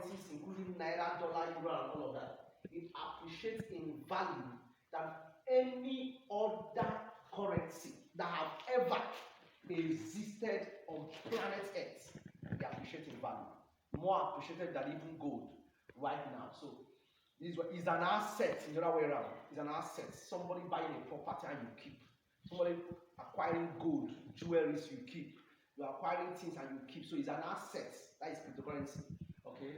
currencies, including naira, dollar, euro, and all of that, it appreciates in value than any other currency that have ever existed on planet Earth. They appreciate in value, more appreciated than even gold right now. So this is an asset in the other way around. It's an asset. Somebody buying a property and you keep. Somebody acquiring gold, jewelries you keep. You're acquiring things and you keep. So it's an asset. That is cryptocurrency. Okay?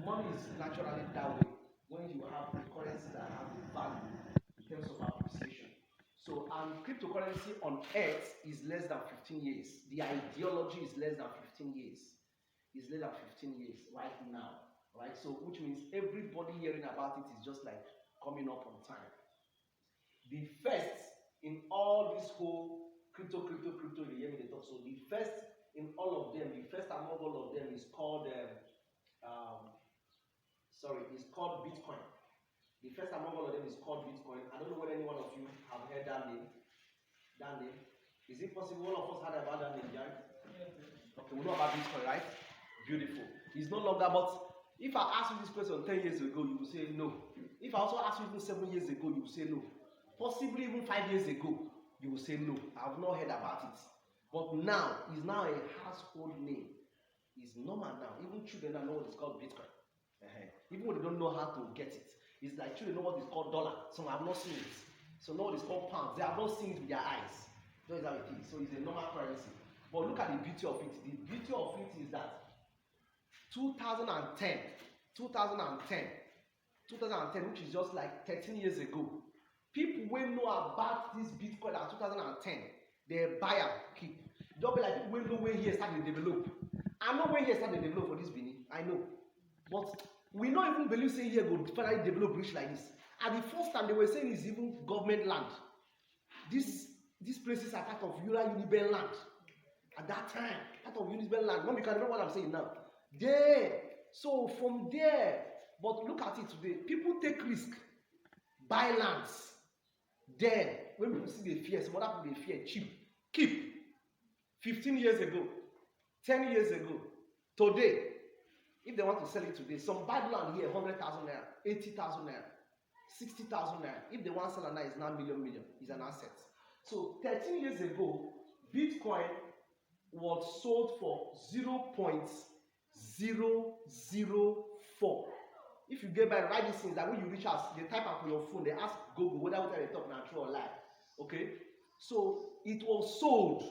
Money is naturally that way when you have a currency that has a value in terms of appreciation. So, and cryptocurrency on Earth is less than 15 years. The ideology is less than 15 years. It's less than 15 years right now. Right? So, which means everybody hearing about it is just like coming up on time. The first in all this whole crypto, you hear me talk. So the first in all of them, the first among all of them is called it's called Bitcoin. The first among all of them is called Bitcoin. I don't know whether any one of you have heard that name. That name. Is it possible all of us heard about that name, right? Okay, we know about Bitcoin, right? Beautiful. It's no longer, but if I ask you this question 10 years ago, you will say no. If I also ask you even 7 years ago, you will say no. Possibly even 5 years ago, you will say no. I have not heard about it. But now, it's now a household name. It's normal now. Even children know what is called Bitcoin. Even when they don't know how to get it. It's like children know what is called dollar. Some have not seen it. So know what is called pounds. They have not seen it with their eyes. That is how it is. So it's a normal currency. But look at the beauty of it. The beauty of it is that 2010, which is just like 13 years ago, people will know about this Bitcoin in 2010. They buy and keep. Don't be like people will know when here start to develop. I know when here start to develop for this Benin. I know. But we don't even believe saying here go finally develop rich like this. At the first time they were saying it's even government land. These places are part of Uniben land. At that time, part of Uniben land. Mom, you can remember what I'm saying now. There. So from there, but look at it today. People take risk, buy lands. Then, when people see the fear, some other people they fear, cheap, keep. 15 years ago, 10 years ago, today, if they want to sell it today, some bad land here, 100,000 naira, 80,000 naira, 60,000 naira. If they want to sell it now, it's now million, it's an asset. So 13 years ago, Bitcoin was sold for 0.004. If you get by write these things, that when you reach out, they type out on your phone, they ask Google whether they talk now true or lie. Okay? So it was sold.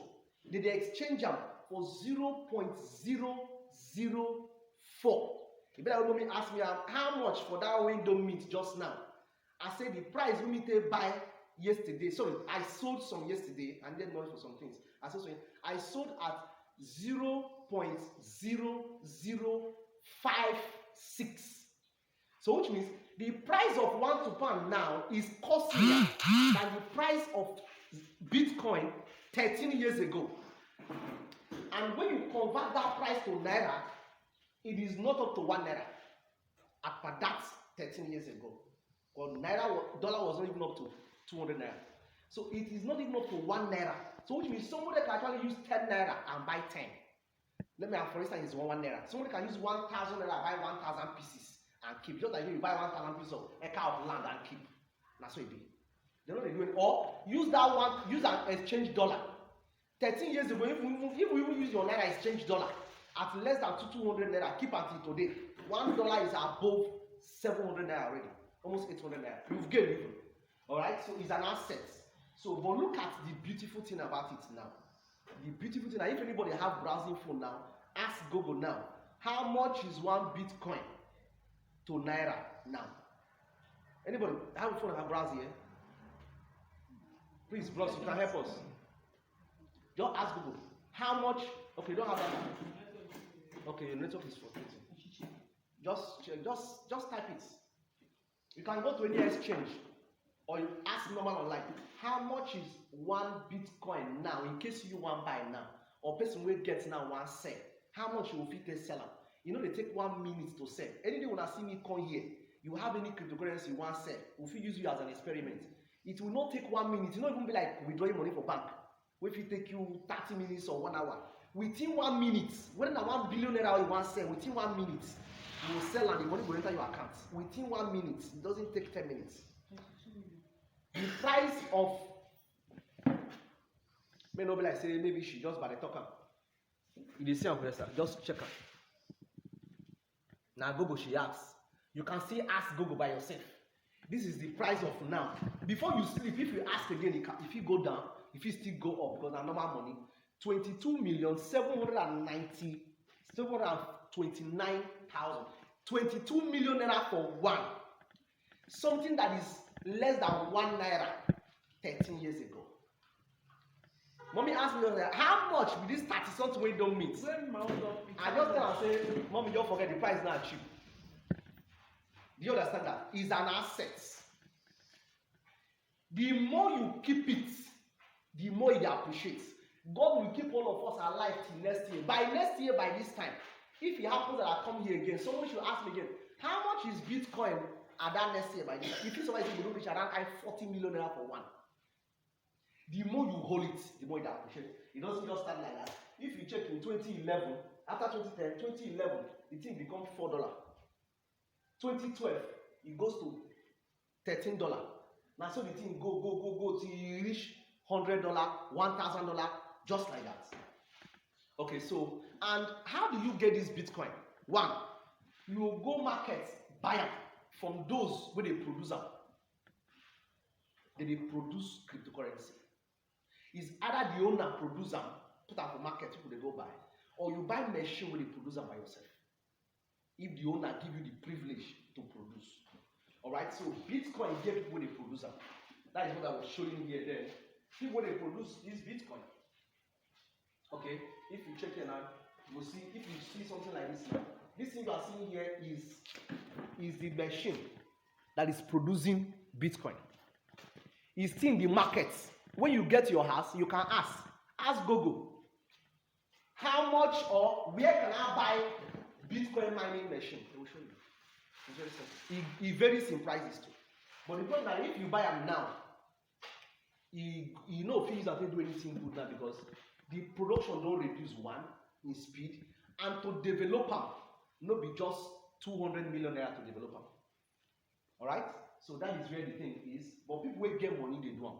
They exchange them for 0.004. You better know me ask me how much for that window meat just now. I said the price we need to buy yesterday. Sorry, I sold some yesterday and then money for some things. I sold at 0.0056. So which means the price of £1 now is costlier than the price of Bitcoin 13 years ago. And when you convert that price to naira, it is not up to 1 naira. At that 13 years ago. Because dollar was not even up to 200 naira. So it is not even up to 1 naira. So which means somebody can actually use 10 naira and buy 10. Let me have, for instance, it's 1 naira. Somebody can use 1,000 naira and buy 1,000 pieces and keep. Just like you buy 1,000 pieces of acre of land and keep. That's what you do. They know they do it. Or use that one, use an exchange dollar. 13 years ago, if we even use your naira exchange dollar at less than 200 naira, keep until today. $1 is above 700 naira already, almost 800 naira. You've gained even. Alright, so it's an asset. So, but look at the beautiful thing about it now. The beautiful thing, if anybody have browsing phone now, ask Google now, how much is 1 Bitcoin to naira now? Anybody have a phone and have browsing here? Please, bros, you can help us. Just ask Google, how much? Okay, you don't have that. Okay, your network is frustrating. Just type it. You can go to any exchange or you ask normal online, how much is 1 Bitcoin now in case you want buy now or person will get now one sell, how much you will fit sell them? You know they take 1 minute to sell. Any day when I see me come here, you have any cryptocurrency you want sell, we will use you as an experiment. It will not take 1 minute. It will not even be like withdrawing money for bank. If it take you 30 minutes or 1 hour. Within 1 minute, when a 1 billion naira you want sell, within 1 minute, You will sell and the money will enter your account within 1 minute. It doesn't take 10 minutes. The price of may not be like say maybe she just by the talker. You dey see am for just check am. Now Google she asks. You can still ask Google by yourself. This is the price of now. Before you sleep, if you ask again, if you go down, if you still go up because na normal money, 22,729,000. 22 million naira for one. Something that is less than 1 naira 13 years ago. Mommy asked me, how much will this 30 something we don't meet? I just tell her, say, Mommy, don't forget the price is not cheap. Do you understand that? It's an asset. The more you keep it, the more it appreciates. God will keep all of us alive till next year. By next year, by this time, if it happens that I come here again, someone should ask me again, how much is Bitcoin at that next year by this time? If it's somebody who will reach around 40 million naira for one. The more you hold it, the more it appreciates. It doesn't just start like that. If you check in 2011, after 2010, 2011, the thing becomes $4. 2012, it goes to $13. Now so the thing go till you reach $100, $1,000, just like that. Okay, so and how do you get this Bitcoin? One, you go market, buy them from those where they produce them. They produce cryptocurrency. It's either the owner produce them, put them for market, people they go buy, or you buy machine where they produce them by yourself. If the owner give you the privilege to produce. Alright, so Bitcoin get people they produce them. That is what I was showing here then. People they produce this Bitcoin. Okay, if you check here now, you will see if you see something like this now. This thing you are seeing here is the machine that is producing Bitcoin. It's still in the market. When you get to your house, you can ask Google, how much or where can I buy Bitcoin mining machine? They will show you. It's very simple. It varies in prices too. But the point is that if you buy them now, you know fees that they do anything good now because the production don't reduce one in speed, and to develop them, not be just 200 million naira to develop them. Alright? So that is where the thing is. But people will get money, they do them.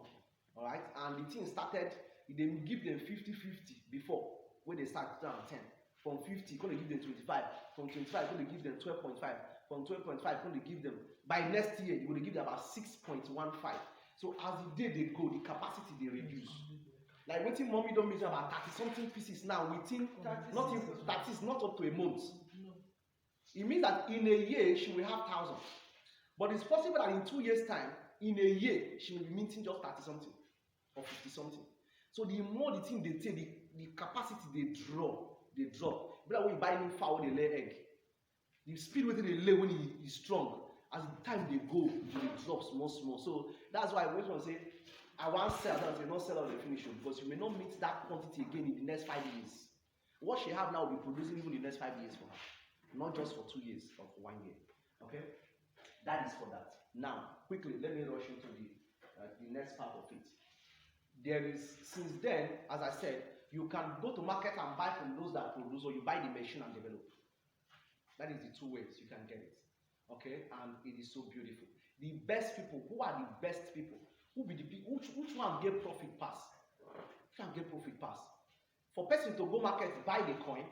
Alright? And the thing started, they give them 50-50 before, when they start 2010. From 50, going to give them 25. From 25, going to give them 12.5. From 12.5, going to give them, by next year, you're going to give them about 6.15. So as the day they go, the capacity they reduce. Like waiting mommy don't measure about 30-something pieces now within not up to a month. It means that in a year she will have 1,000. But it's possible that in 2 years' time, in a year, she will be minting just 30-something or 50-something. So the more the thing they take, the capacity they drop. But like when you buy new fowl, they lay egg. The speed with they lay when it is strong, as the time they go, it drops small. So that's why when someone say, I want to sell, I say, not sell out the finish because you may not meet that quantity again in the next 5 years. What she have now will be producing even in the next 5 years for her, not just for 2 years or for 1 year. Okay, that is for that. Now, quickly, let me rush into the next part of it. There is, since then, as I said, you can go to market and buy from those that produce, or you buy the machine and develop. That is the two ways you can get it. Okay, and it is so beautiful. The best people, who are the best people? Who be the people? Which one get profit pass? Which can get profit pass? For person to go market, buy the coin,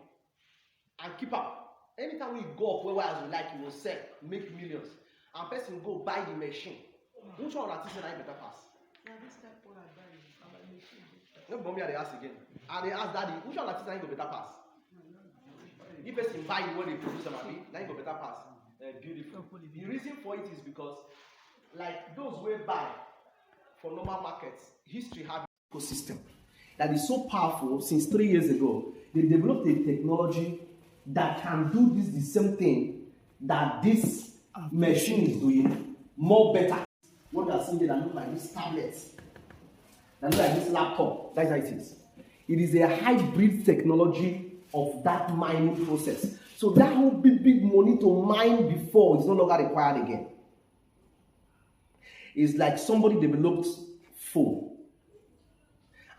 and keep up. Anytime we go up where as we like, you will sell, make millions. And person go buy the machine. Which one are teaching I better pass? No, mommy, they ask again. And they ask daddy, which one are teaching I go better pass? If person buy the one they produce them, then go better pass. Beautiful. The reason for it is because, like those who buy for normal markets, history have an ecosystem that is so powerful. Since 3 years ago, they developed a technology that can do this the same thing that this machine is doing, more better. What you are seeing that look like this tablet, that look like this laptop, that's how it is. It is a hybrid technology of that mining process. So that whole big money to mine before is no longer required again. It's like somebody developed phone.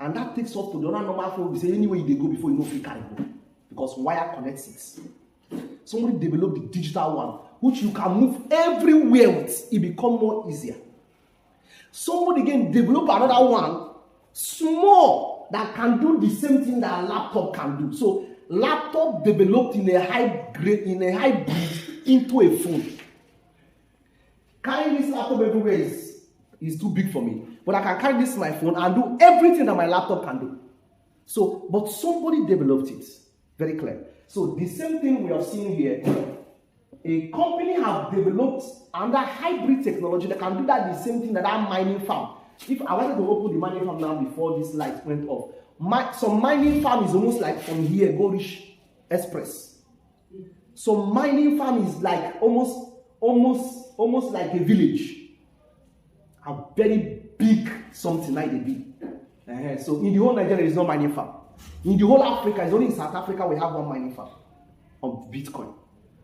And that takes off to the other normal phone. We say anyway they go before you know free carry go. Because wire connects it. Somebody developed the digital one, which you can move everywhere with. It become more easier. Somebody again develop another one, small, that can do the same thing that a laptop can do. So laptop developed in a hybrid into a phone. Carrying this laptop everywhere is too big for me. But I can carry this my phone and do everything that my laptop can do. So, but somebody developed it. Very clear. So the same thing we are seeing here. A company have developed under hybrid technology that can do that the same thing that mining farm. If I wanted to open the mining farm now before this light went off, some mining farm is almost like from here, go reach Express. Some mining farm is like almost like a village. A very big something like they be. So in the whole Nigeria, there is no mining farm. In the whole Africa, it's only in South Africa we have one mining farm of Bitcoin.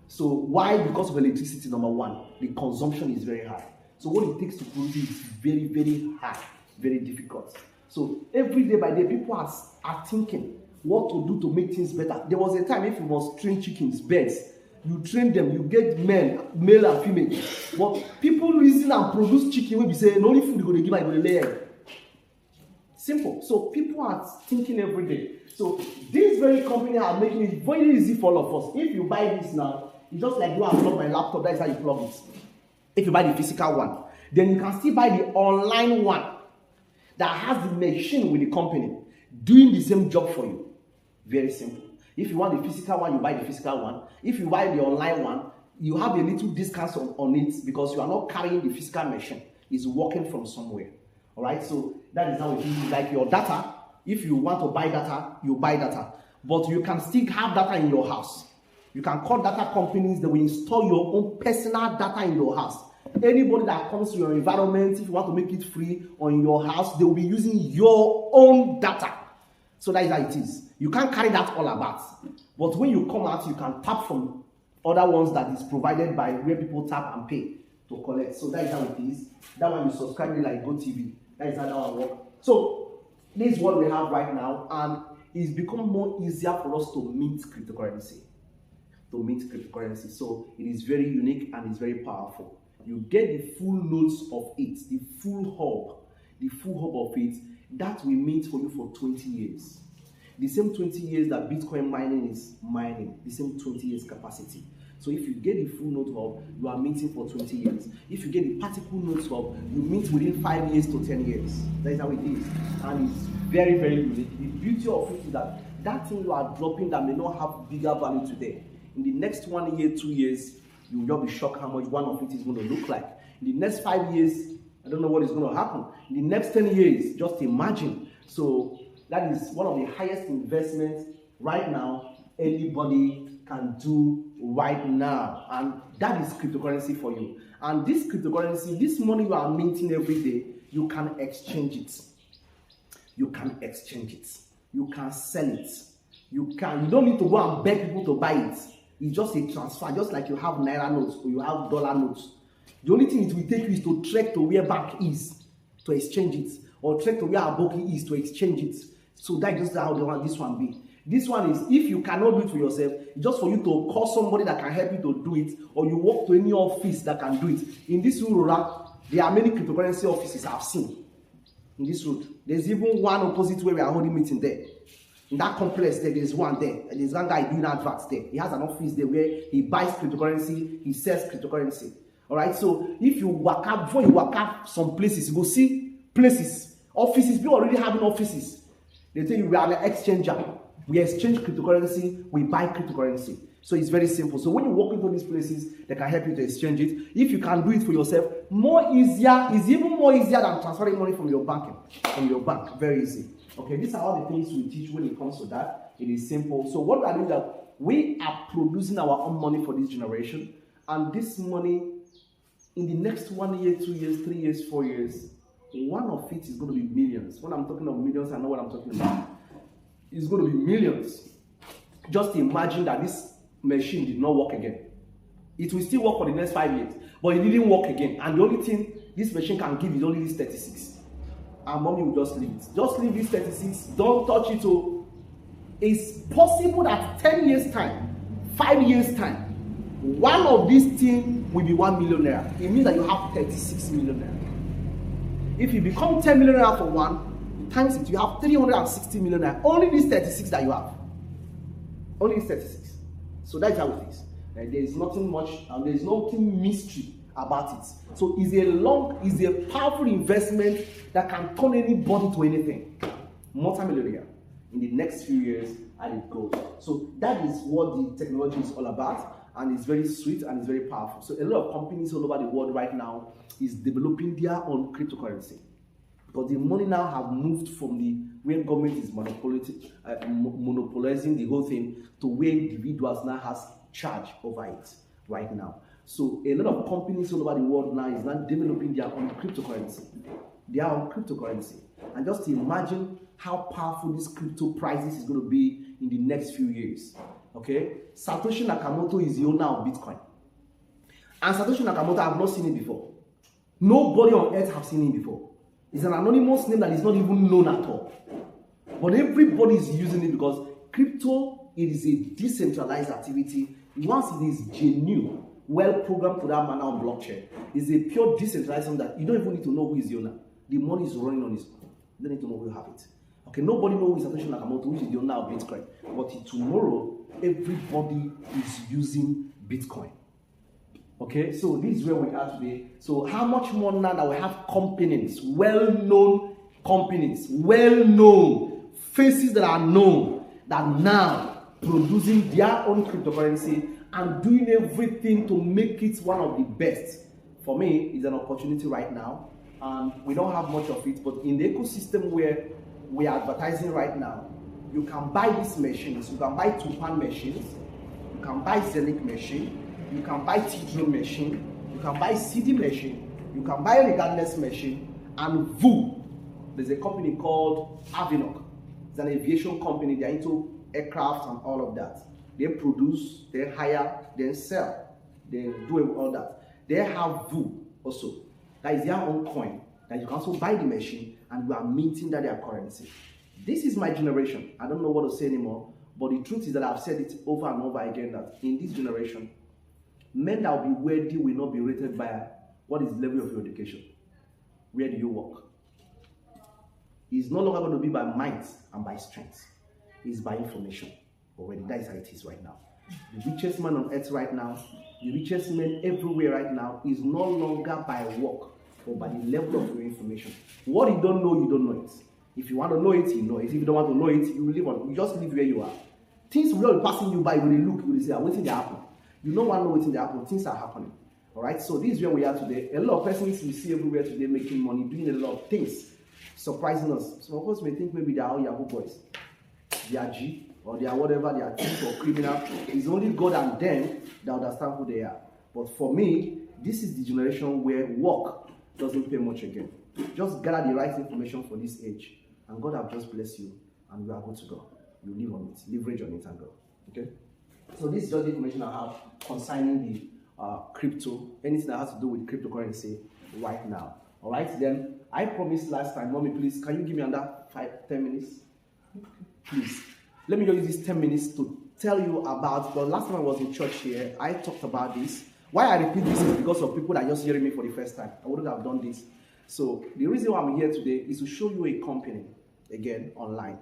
So why? Because of electricity, number one. The consumption is very high. So what it takes to produce it is very, very high, very difficult. So every day by day, people are thinking what to do to make things better. There was a time if you must train chickens, birds, you train them, you get men, male and female. But people reason and produce chicken when we say, no only food you're going to give, I'm going to lay egg. Simple. So people are thinking every day. So this very company are making it very easy for all of us. If you buy this now, it's just like you have plug my laptop, that's how you plug it. If you buy the physical one, then you can still buy the online one that has the machine with the company doing the same job for you. Very simple. If you want the physical one, you buy the physical one. If you buy the online one, you have a little discount on it because you are not carrying the physical machine. It's working from somewhere. All right, so that is how it is. Like your data, if you want to buy data, you buy data. But you can still have data in your house. You can call data companies that will install your own personal data in your house. Anybody that comes to your environment, if you want to make it free on your house, they will be using your own data. So that is how it is. You can't carry that all about. But when you come out, you can tap from other ones that is provided by where people tap and pay to collect. So that is how it is. That one you subscribe to like GoTV. That is how that one works. So this is what we have right now, and it's become more easier for us to mint cryptocurrency. So it is very unique and it's very powerful. You get the full nodes of it, the full hub of it, that will mint for you for 20 years. The same 20 years that Bitcoin mining is mining, the same 20 years capacity. So if you get the full node hub, you are minting for 20 years. If you get the particle node hub, you mint within 5 years to 10 years. That is how it is. And it's very, very unique. The beauty of it is that that thing you are dropping that may not have bigger value today, in the next 1 year, 2 years, you will just be shocked how much one of it is going to look like. In the next 5 years, I don't know what is going to happen. In the next 10 years, just imagine. So that is one of the highest investments right now anybody can do right now. And that is cryptocurrency for you. And this cryptocurrency, this money you are minting every day, you can exchange it. You can exchange it. You can sell it. You don't need to go and beg people to buy it. It's just a transfer, just like you have Naira notes or you have dollar notes. The only thing it will take you is to trek to where bank is to exchange it, or trek to where Aboki is to exchange it. So that's just how this one be. This one is, if you cannot do it for yourself, it's just for you to call somebody that can help you to do it, or you walk to any office that can do it. In this rural, there are many cryptocurrency offices I've seen in this road. There's even one opposite where we are holding meeting there. In that complex there's one there. And there's one guy doing adverts there. He has an office there where he buys cryptocurrency, he sells cryptocurrency. Alright, so if you work out, before you work out some places, you go see places, offices, people already having offices. They tell you we are an exchanger. We exchange cryptocurrency, we buy cryptocurrency. So it's very simple. So when you walk into these places, they can help you to exchange it. If you can do it for yourself, it's even more easier than transferring money from your bank. Very easy. Okay, these are all the things we teach when it comes to that. It is simple. So what we are doing is that we are producing our own money for this generation, and this money, in the next 1 year, 2 years, 3 years, 4 years, one of it is going to be millions. When I'm talking of millions, I know what I'm talking about. It's going to be millions. Just imagine that this machine did not work again. It will still work for the next 5 years, but it didn't work again. And the only thing this machine can give is only this 36. And mommy will just leave it. Just leave this 36. Don't touch it. It's possible that 10 years time, 5 years time, One of these things will be 1 million naira. It means that you have 36 million naira. If you become 10 million naira for one, times it, you have 360 million naira. Only these 36 that you have. Only these 36. So that's how it is. There is nothing much, and there is nothing mystery about it. So it's a powerful investment that can turn anybody to anything. Multi-millionaire in the next few years as it goes. So that is what the technology is all about. And it's very sweet and it's very powerful. So a lot of companies all over the world right now is developing their own cryptocurrency, because the money now have moved from the where government is monopolizing the whole thing to where individuals now has charge over it right now. So a lot of companies all over the world now is now developing their own cryptocurrency. And just imagine how powerful this crypto prices is going to be in the next few years. Okay, Satoshi Nakamoto is the owner of Bitcoin, and Satoshi Nakamoto, I have not seen him before. Nobody on earth have seen him before. It's an anonymous name that is not even known at all, but everybody is using it because crypto, it is a decentralized activity. Once it is genuine, well programmed to that manner on blockchain, it's a pure decentralization that you don't even need to know who is the owner. The money is running on its own. You don't need to know who have it. Okay, nobody knows who is Satoshi Nakamoto, which is the owner of Bitcoin. But tomorrow, everybody is using Bitcoin. Okay, so this is where we are today. So how much more now that we have companies, well-known companies, well-known faces that are known, that now producing their own cryptocurrency and doing everything to make it one of the best. For me, it's an opportunity right now. And we don't have much of it, but in the ecosystem where we are advertising right now, you can buy these machines. You can buy Tupan machines, you can buy Zeniq machine, you can buy T-Drone machine, you can buy CD machine, you can buy regardless machine, and VU. There's a company called Zeniq. It's an aviation company. They're into aircraft and all of that. They produce, they hire, they sell, they do all that. They have VU also. That is their own coin that you can also buy the machine, and we are minting that their currency. This is my generation. I don't know what to say anymore, but the truth is that I've said it over and over again that in this generation, men that will be wealthy will not be rated by what is the level of your education. Where do you work? It's no longer going to be by might and by strength. It's by information. Already, that is how it is right now. The richest man on earth right now, the richest man everywhere right now is no longer by work or by the level of your information. What you don't know it. If you want to know it, you know it. If you don't want to know it, you live on. You just live where you are. Things will not be passing you by. When you look, you will say, "I'm waiting to happen." You don't want to know waiting to happen. Things are happening. All right. So this is where we are today. A lot of persons we see everywhere today making money, doing a lot of things, surprising us. Some of us may think maybe they are all Yahoo boys, they are G, or they are whatever, they are thief or criminal. It's only God and them that understand who they are. But for me, this is the generation where work doesn't pay much again. Just gather the right information for this age, and God have just blessed you, and you are good to go. You live on it, leverage on it, and go. Okay. So this is just the information I have concerning the crypto, anything that has to do with cryptocurrency right now. All right. Then I promised last time, mommy, please, can you give me under 5-10 minutes, please? Let me just use these 10 minutes to tell you about. The last time I was in church here, I talked about this. Why I repeat this is because of people that are just hearing me for the first time. I wouldn't have done this. So the reason why I'm here today is to show you a company, again, online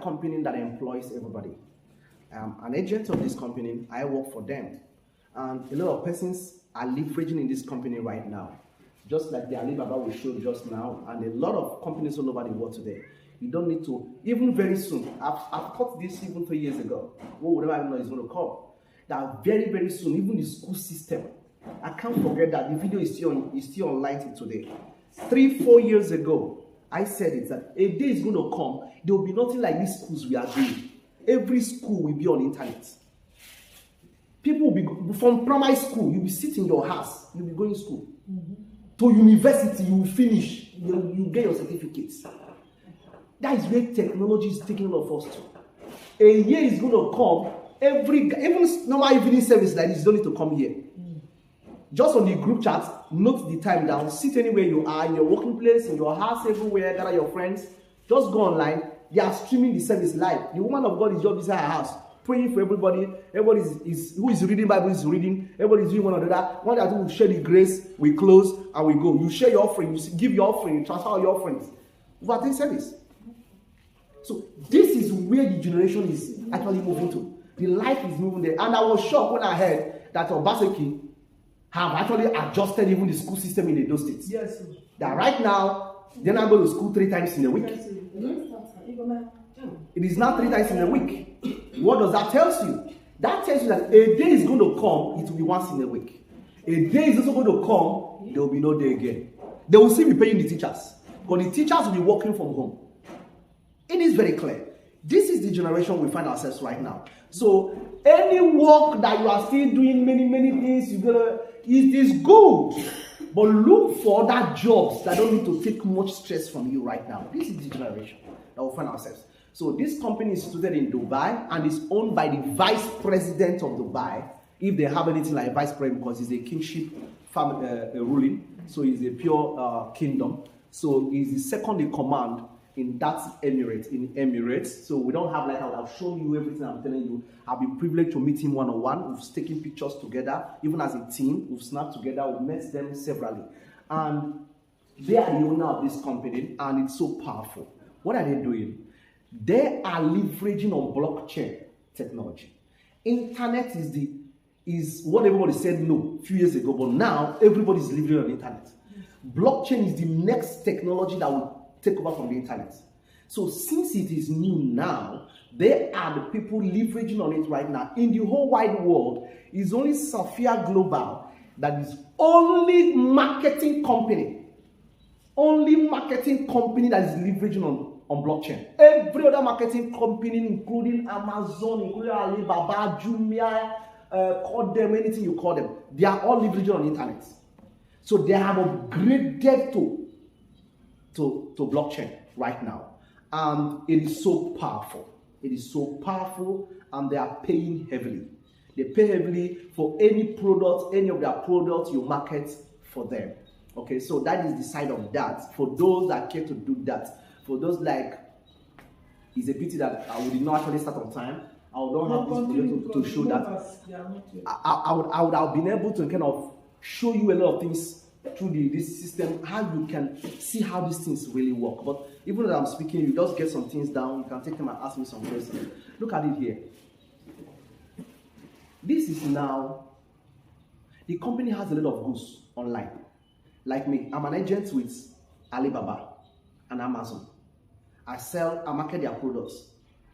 company that employs everybody. I'm an agent of this company. I work for them. And a lot of persons are leveraging in this company right now, just like the Alibaba we showed just now, and a lot of companies all over the world today. You don't need to, even very soon, I've taught this even 3 years ago, whatever I know is going to come, that very, very soon, even the school system, I can't forget that the video is still online till today. 3-4 years ago, I said it, that a day is going to come, there will be nothing like these schools we are doing. Every school will be on internet. People will be, from primary school, you'll be sitting in your house, you'll be going to school. To university, you will finish, you get your certificates. That is where technology is taking all of us to. A year is going to come, even normal evening service like this, you don't need to come here. Just on the group chat, note the time down, sit anywhere you are, in your working place, in your house, everywhere, gather your friends, just go online. They are streaming the service live. The woman of God is just beside her house, praying for everybody. Everybody is who is reading Bible is reading. Everybody is doing one another. One that will share the grace, we close and we go. You share your offering, you give your offering, you transfer your offerings. What is service? So this is where the generation is actually moving to. The life is moving there. And I was shocked when I heard that Obaseki have actually adjusted even the school system in those states. Yes. That right now, they're not going to school 3 times in a week. It is now 3 times in a week. What does that tell you? That tells you that a day is going to come, it will be once in a week. A day is also going to come, there will be no day again. They will still be paying the teachers, but the teachers will be working from home. It is very clear. This is the generation we find ourselves right now. So any work that you are still doing, many things, it is good. But look for other jobs that don't need to take much stress from you right now. This is the generation that we find ourselves. So this company is situated in Dubai and is owned by the vice president of Dubai. If they have anything like vice president, because it's a kingship family ruling, so it's a pure kingdom. So he's the second in command in that Emirates. So we don't have, like I've shown you everything I'm telling you. I've been privileged to meet him one-on-one. We've taken pictures together, even as a team. We've snapped together. We've met them severally. And they are the owner of this company, and it's so powerful. What are they doing? They are leveraging on blockchain technology. Internet is what everybody said no a few years ago, but now everybody is leveraging on internet. Blockchain is the next technology that will take over from the internet. So since it is new now, they are the people leveraging on it right now. In the whole wide world, it's only Sophia Global that is only marketing company that is leveraging on blockchain. Every other marketing company, including Amazon, including Alibaba, Jumia, call them anything you call them, they are all leveraging on the internet. So they have upgraded to blockchain right now, and it is so powerful. It is so powerful, and they are paying heavily. They pay heavily for any product, any of their products you market for them. Okay, so that is the side of that. For those that care to do that, for those like, it's a pity that we did not actually start on time. I would not have this video to show that. I would have been able to kind of show you a lot of things through this system, how you can see how these things really work. But even though I'm speaking, you just get some things down, you can take them and ask me some questions. Look at it here. This is now, the company has a lot of goods online. Like me, I'm an agent with Alibaba and Amazon. I market their products.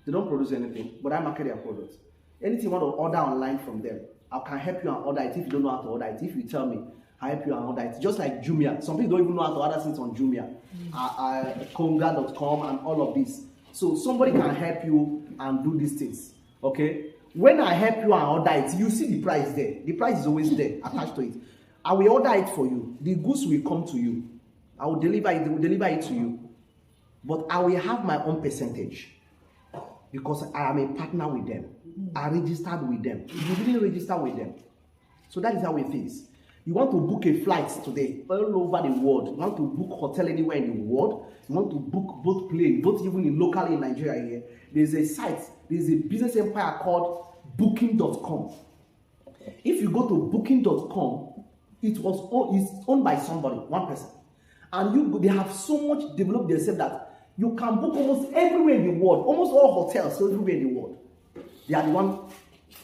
They don't produce anything, but I market their products. Anything you want to order online from them, I can help you and order it if you don't know how to order it. If you tell me, I help you and order it. Just like Jumia. Some people don't even know how to order things on Jumia. Konga.com and all of this. So somebody can help you and do these things. Okay? When I help you and order it, you see the price there. The price is always there, attached to it. I will order it for you. The goods will come to you. I will deliver it. They will deliver it to you. But I will have my own percentage. Because I am a partner with them. I registered with them. You didn't register with them. So that is how it is. You want to book a flight today all over the world. You want to book hotel anywhere in the world. You want to book both plane, both even locally in Nigeria here. There's a site, there's a business empire called booking.com. If you go to booking.com, it's owned by somebody, one person. And they have so much developed themselves that you can book almost everywhere in the world, almost all hotels everywhere in the world. They are the one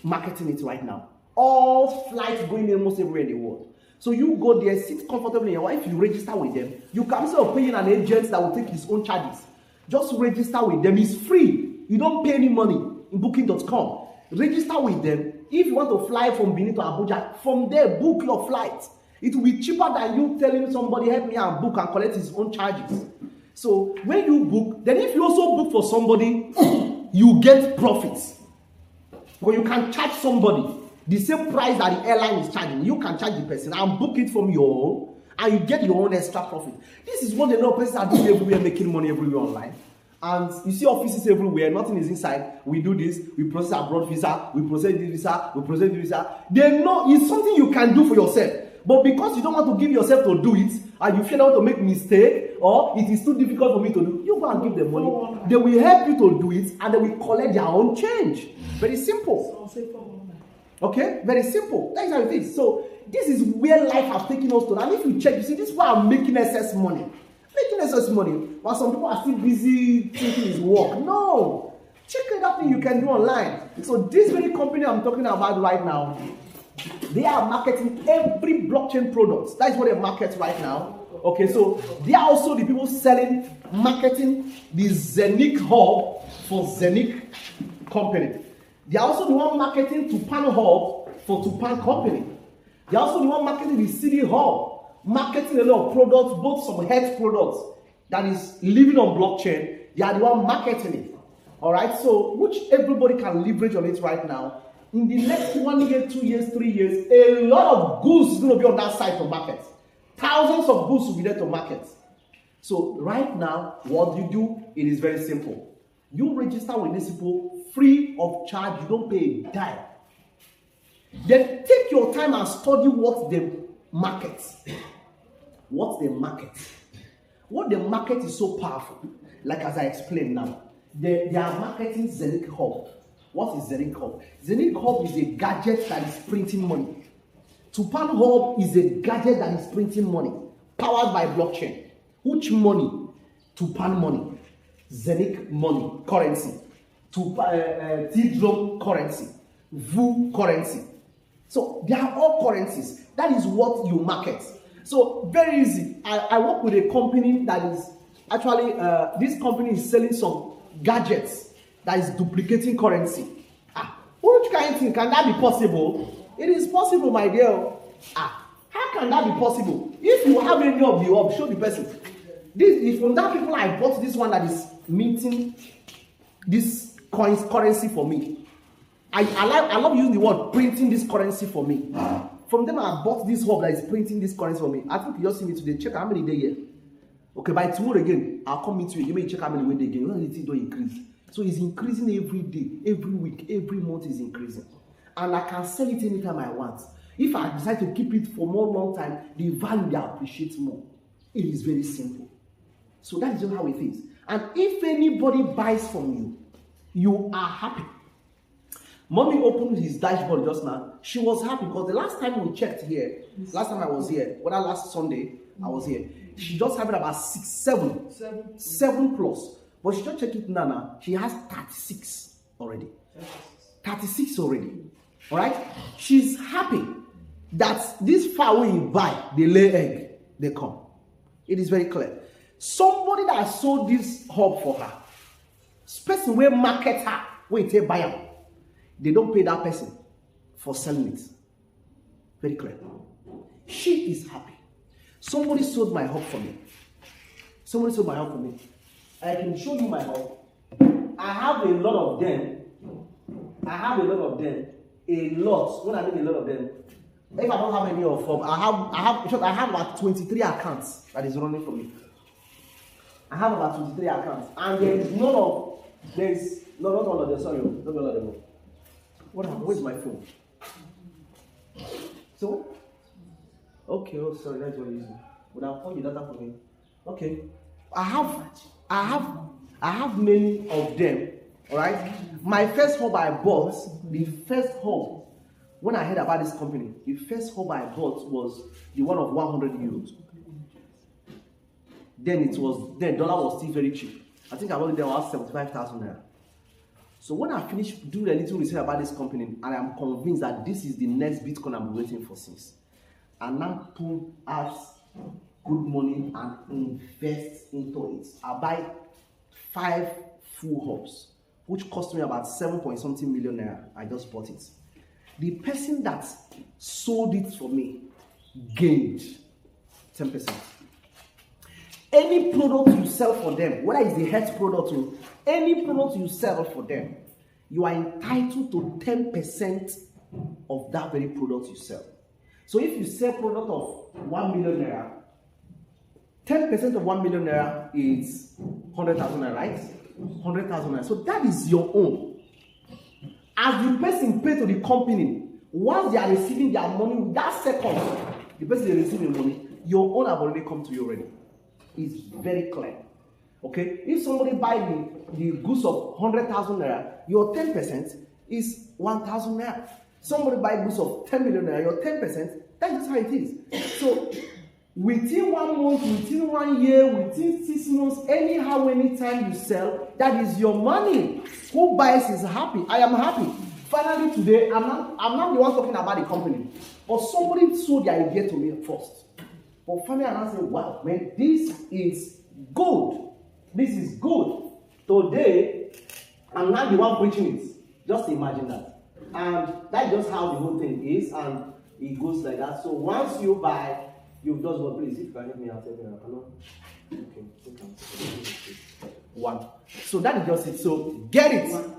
marketing it right now. All flights going almost everywhere in the world. So you go there, sit comfortably in your wife, you register with them. You can instead of paying an agent that will take his own charges, just register with them. It's free. You don't pay any money in booking.com. Register with them. If you want to fly from Benin to Abuja, from there, book your flight. It will be cheaper than you telling somebody, help me and book and collect his own charges. So when you book, then if you also book for somebody, you get profits. Because you can charge somebody the same price that the airline is charging. You can charge the person and book it from your own, and you get your own extra profit. This is what a lot of places are doing everywhere, making money everywhere online. And you see offices everywhere, nothing is inside. We do this, we process abroad visa, we process this visa, we process this visa. They know it's something you can do for yourself. But because you don't want to give yourself to do it, and you fear not to make mistake, or it is too difficult for me to do, you go and give them money. They will help you to do it, and they will collect their own change. Very simple. Okay? Very simple. That's how it is. So this is where life has taken us to. And if you check, you see, this is why I'm making excess money. Making excess money. While some people are still busy thinking it's work. No. Check that thing you can do online. So this very company I'm talking about right now, they are marketing every blockchain product. That is what they market right now. Okay, so they are also the people marketing the Zeniq hub for Zeniq company. They are also the one marketing Tupan hub for Tupan company. They are also the one marketing the city hub, marketing a lot of products, both some health products that is living on blockchain. They are the one marketing it. All right, so which everybody can leverage on it right now. In the next 1 year, 2 years, 3 years, a lot of goods is going to be on that site to market. Thousands of goods will be there to market. So right now, what you do, it is very simple. You register with these people free of charge. You don't pay a dime. Then take your time and study what they market. What they market. What they market is so powerful. Like as I explained now. They are marketing Zeniq Hub. What is Zeniq Hub? Zeniq Hub is a gadget that is printing money. Tupan Hub is a gadget that is printing money, powered by blockchain. Which money? Tupan money, Zeniq money, currency, T-Drum currency, VU currency. So they are all currencies. That is what you market. So very easy. I work with a company that is actually, this company is selling some gadgets that is duplicating currency. Which kind of thing can that be possible? It is possible, my dear. How can that be possible? If you have any of the show the person. This is from that people I bought this one that is minting this currency for me. I love using the word printing this currency for me. From them I bought this hub that is printing this currency for me. I think you just see me today. Check how many days here. Okay, by tomorrow again, I'll come meet you. You may check how many days again. It don't increase. So it's increasing every day, every week, every month is increasing. And I can sell it anytime I want. If I decide to keep it for more long time, the value they appreciate more. It is very simple. So that is just how it is. And if anybody buys from you, you are happy. Mommy opened his dashboard just now. She was happy because the last time we checked here, last time I was here, last Sunday I was here, she just having about 7 plus. But she just check it now. She has 36 already. 36 already. All right? She's happy that this fowl you buy, they lay egg, they come. It is very clear. Somebody that sold this hub for her, person will market her, wait, they buy her. They don't pay that person for selling it. Very clear. She is happy. Somebody sold my hub for me. Somebody sold my hub for me. I can show you my hub. I have a lot of them. A lot. When I mean a lot of them, if I don't have any of them, I have about 23 accounts that is running for me. I have about 23 accounts, and there is not all of them. Sorry, not all of them. What happened? Where's my phone? So, okay. Oh, sorry, that's what it is. Would I found the data for me? Okay, I have many of them. All right. My first hub I bought, when I heard about this company, the first hub I bought was the one of 100 euros. Then dollar was still very cheap. I think I bought it there was 75,000 naira. So when I finished doing a little research about this company, and I'm convinced that this is the next Bitcoin I'm waiting for since, I now put out good money and invest into it. I buy 5 full hubs, which cost me about 7-point-something million naira. I just bought it. The person that sold it for me gained 10%. Any product you sell for them, whether it's the health product or any product you sell for them, you are entitled to 10% of that very product you sell. So if you sell product of 1 million naira, 10% of 1 million naira is 100,000 naira, right? 100,000 naira. So that is your own. As the person pay to the company, once they are receiving their money, that second, the person they receive your money, your own have already come to you already. It's very clear. Okay? If somebody buy the goods of 100,000 naira, your 10% is 1,000 naira. Somebody buy goods of 10 million naira, your 10%, that's just how it is. So within 1 month, within 1 year, within 6 months, anyhow, anytime you sell, that is your money. Who buys is happy. I am happy. Finally today, I'm not the one talking about the company, but somebody sold the idea to me first. But finally, I said, wow, man, this is good. This is good. Today, I'm not the one preaching it. Just imagine that. And that's just how the whole thing is, and it goes like that. So once you buy, you've just got, please, if you can help me out, okay, one. So that is just it. So get it.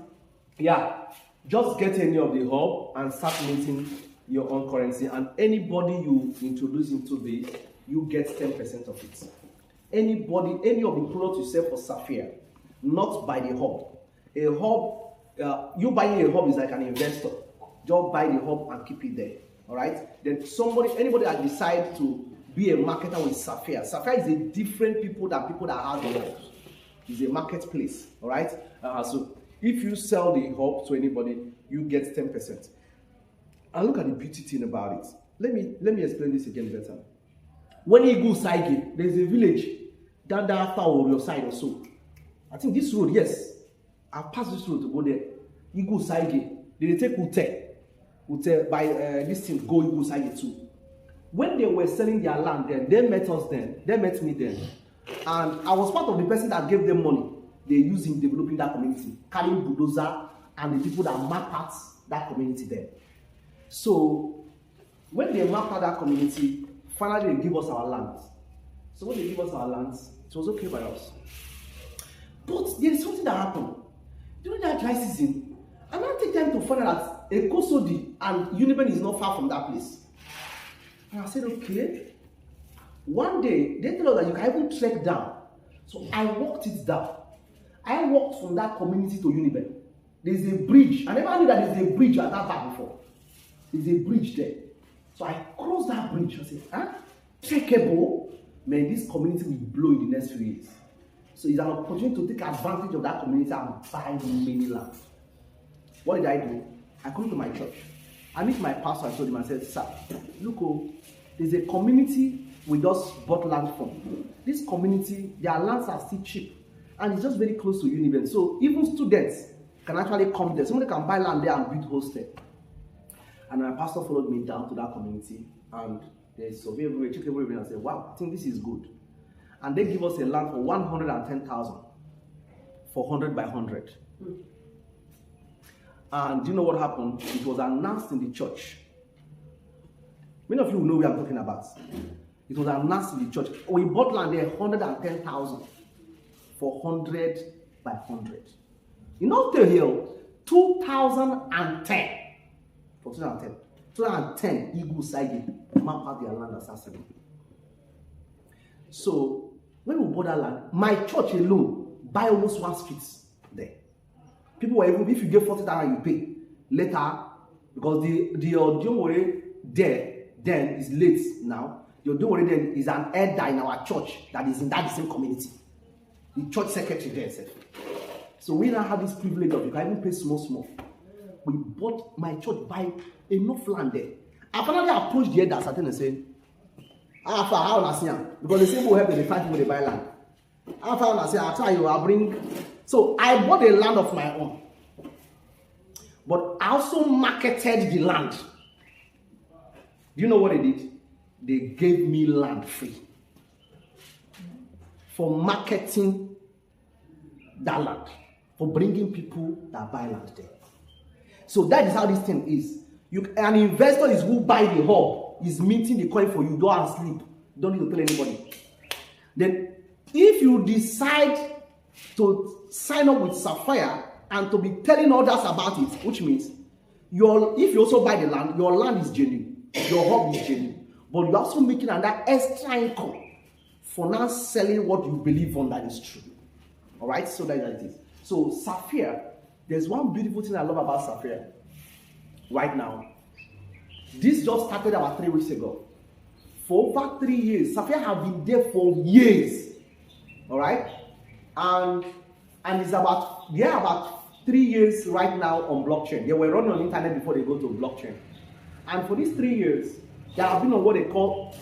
Yeah. Just get any of the hub and start minting your own currency. And anybody you introduce into this, you get 10% of it. Anybody, any of the products you sell for Sapphire, not by the hub. A hub, you buying a hub is like an investor. Just buy the hub and keep it there. All right. Then anybody that decides to be a marketer with Sapphire. Sapphire is a different people than people that have the hubs. It's a marketplace. All right. So if you sell the hub to anybody, you get 10%. And look at the beauty thing about it. Let me explain this again better. When you go Saige, there's a village down there after your side or so. I think this road, yes, I've passed this road to go there. You go Saige, they take Ute by this thing go you go Saige too. When they were selling their land then, they met us then, they met me then. And I was part of the person that gave them money. They use in developing that community, carrying bulldozer and the people that map out that community there. So when they map out that community, finally they give us our lands. So when they give us our lands, it was okay by us. But there is something that happened. During that dry season, I now take time to find out that Ekosodi and Uniben is not far from that place. And I said, okay. One day, they tell us that you can even trek down. So I walked it down. I walked from that community to Uniben. There's a bridge. I never knew that there's a bridge at that back before. There's a bridge there. So I crossed that bridge. I said, huh? Checkable? Man, this community will blow in the next few years. So it's an opportunity to take advantage of that community and buy many land. What did I do? I come to my church. I meet my pastor. I told him, I said, sir, look, there's a community we just bought land from. This community, their lands are still cheap. And it's just very close to Uniben. So even students can actually come there. Somebody can buy land there and build hostel. And my pastor followed me down to that community. And they survey everywhere, check everywhere, and said, wow, I think this is good. And they give us a land for 110,000 for 100 by 100. And do you know what happened? It was announced in the church. Many of you know what I'm talking about. It was announced in the church. We bought land there, 110,000 for 100 by 100. In Ottail Hill, 2010. For 2010, Eagle Saige map out their land as assembly. So when we bought that land, my church alone buy almost 1 street there. People were even, if you get 40,000, you pay later, because the Odiomore there then is late now. The Odiomore then is an elder in our church that is in that same community. The church secretary there itself. So we now have this privilege of you can even pay small. We bought my church by enough land there. I finally approached the elders and said, because the same people help the find people they buy land. After I say, I'll tell you, I'll bring. So I bought a land of my own. But I also marketed the land. Do you know what they did? They gave me land free for marketing that land, for bringing people that buy land there. So that is how this thing is. An investor is who buy the hub, is minting the coin for you. Don't sleep. Don't need to tell anybody. Then, if you decide to sign up with Sapphire and to be telling others about it, which means if you also buy the land, your land is genuine, your hub is genuine, but you're also making another extra income for now selling what you believe on that is true. All right, so that is it. So Sapphire, there's one beautiful thing I love about Sapphire right now. This just started about 3 weeks ago. for over 3 years. Sapphire have been there for years. All right, and it's about, they are about 3 years right now on blockchain. They were running on the internet before they go to blockchain. And for these 3 years, they have been on what they call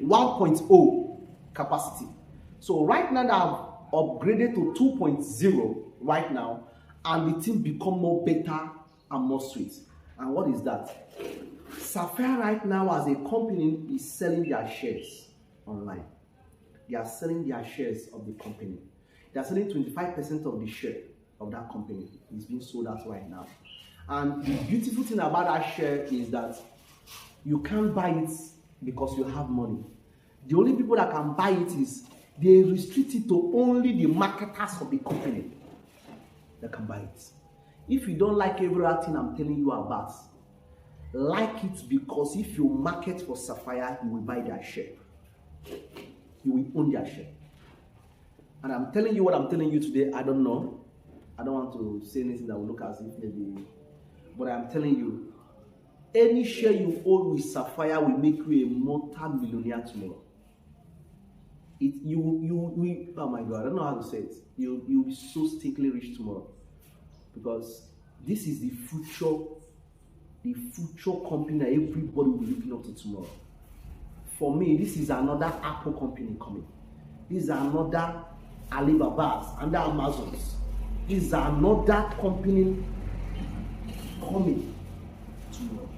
1.0 capacity. So right now they have upgraded to 2.0 right now, and the thing become more better and more sweet. And what is that? Sapphire right now as a company is selling their shares online. They are selling their shares of the company. They are selling 25% of the share of that company. It's being sold out right now. And the beautiful thing about that share is that you can't buy it because you have money. The only people that can buy it is they restrict it to only the marketers of the company that can buy it. If you don't like everything I'm telling you about, like it, because if you market for Sapphire, you will buy their share. You will own their share. And I'm telling you what I'm telling you today, I don't know. I don't want to say anything that will look as if maybe, but I'm telling you, any share you own with Sapphire will make you a multi-millionaire tomorrow. Oh my God, I don't know how to say it. You'll be so stinkly rich tomorrow. Because this is the future company that everybody will be looking up to tomorrow. For me, this is another Apple company coming. This is another Alibaba's, and Amazon's. This is another company coming tomorrow.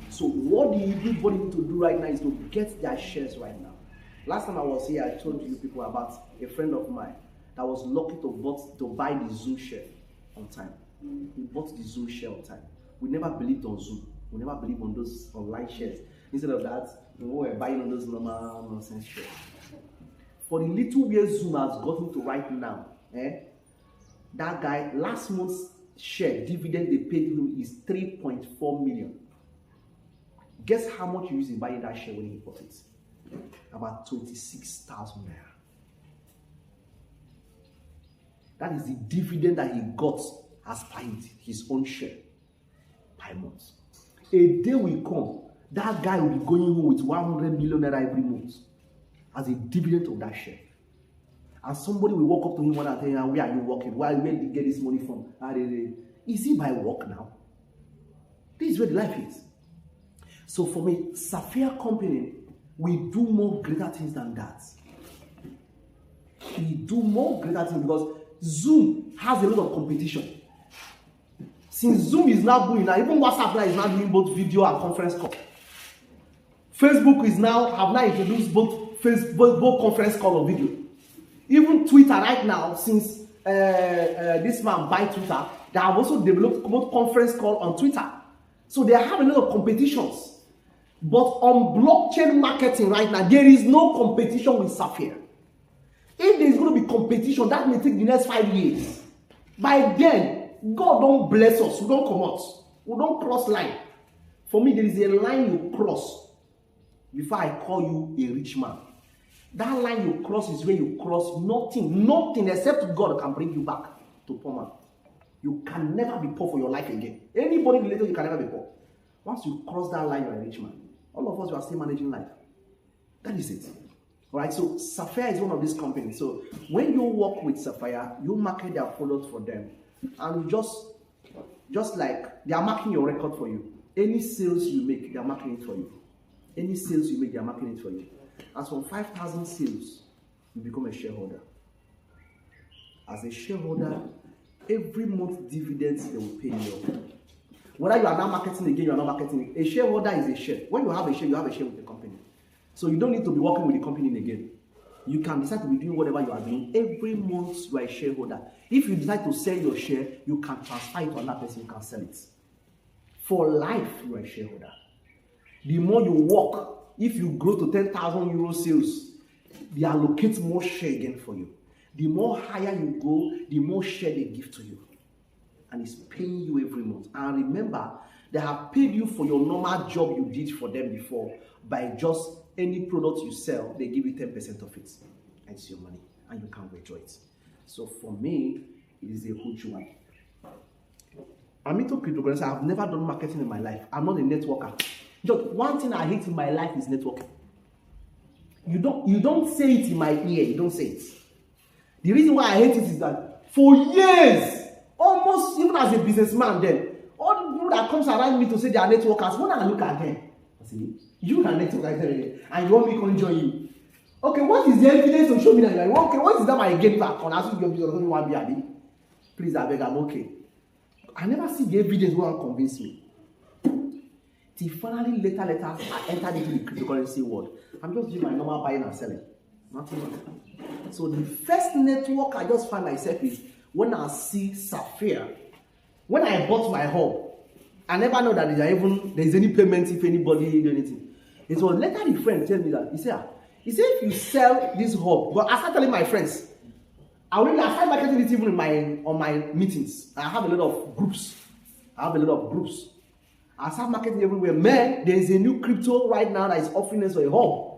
So what everybody need to do right now is to get their shares right now. Last time I was here, I told you people about a friend of mine that was lucky to buy the Zoom share on time. He bought the Zoom share on time. We never believed on Zoom. We never believed on those online shares. Instead of that, we were buying on those normal nonsense shares. For the little where Zoom has gotten to right now, that guy, last month's share dividend they paid him is 3.4 million. Guess how much he used in buying that share when he bought it? About 26,000 naira. That is the dividend that he got as buying his own share per month. A day will come, that guy will be going home with 100 million naira every month as a dividend of that share. And somebody will walk up to him one and tell him, where are you working? Where did you get this money from? Is it by work now? This is where the life is. So for me, Sapphire Company, we do more greater things than that. We do more greater things because Zoom has a lot of competition. Since Zoom is now doing now, even WhatsApp now is now doing both video and conference call. Facebook have now introduced both conference call or video. Even Twitter right now, since this man buy Twitter, they have also developed both conference call on Twitter. So they have a lot of competitions. But on blockchain marketing right now, there is no competition with Sapphire. If there is going to be competition, that may take the next 5 years. By then, God don't bless us. We don't come out. We don't cross line. For me, there is a line you cross before I call you a rich man. That line you cross is where you cross nothing except God can bring you back to poor man. You can never be poor for your life again. Anybody related, you can never be poor. Once you cross that line, you're a rich man. All of us, you are still managing life. That is it. All right, so Sapphire is one of these companies. So when you work with Sapphire, you market their product for them. And just like they are marking your record for you. Any sales you make, they are marking it for you. Any sales you make, they are marking it for you. As from 5,000 sales, you become a shareholder. As a shareholder, every month dividends they will pay you. Whether you are now marketing again, you are not marketing. A shareholder is a share. When you have a share with the company. So you don't need to be working with the company again. You can decide to be doing whatever you are doing. Every month you are a shareholder. If you decide to sell your share, you can transfer it to another person, you can sell it. For life, you are a shareholder. The more you work, if you grow to 10,000 euro sales, they allocate more share again for you. The more higher you go, the more share they give to you. And it's paying you every month. And remember, they have paid you for your normal job you did for them before. By just any product you sell, they give you 10% of it. And it's your money. And you can withdraw it. So for me, it is a huge one. I'm into cryptocurrency. I've never done marketing in my life. I'm not a networker. Just one thing I hate in my life is networking. You don't say it in my ear. You don't say it. The reason why I hate it is that for years, almost even as a businessman, then all the people that comes around me to say they are networkers, when I look at them, I say, you are networkers and you want me to come join you. Okay, what is the evidence to show me that you are okay? What is that my gain back on asking your business? You want to be happy? Please, I beg, I'm okay. I never see the evidence who will convince me. Till finally later I entered into the cryptocurrency world. I'm just doing my normal buying and selling. Nothing much. So the first network I just find myself is when I see Sapphire. When I bought my hub, I never know that there's any payment if anybody do anything. It was later the friend tell me that he said if you sell this hub, but I started telling my friends, I started marketing it even on my meetings. I have a lot of groups. I start marketing everywhere. Man, there is a new crypto right now that is offering us a hub.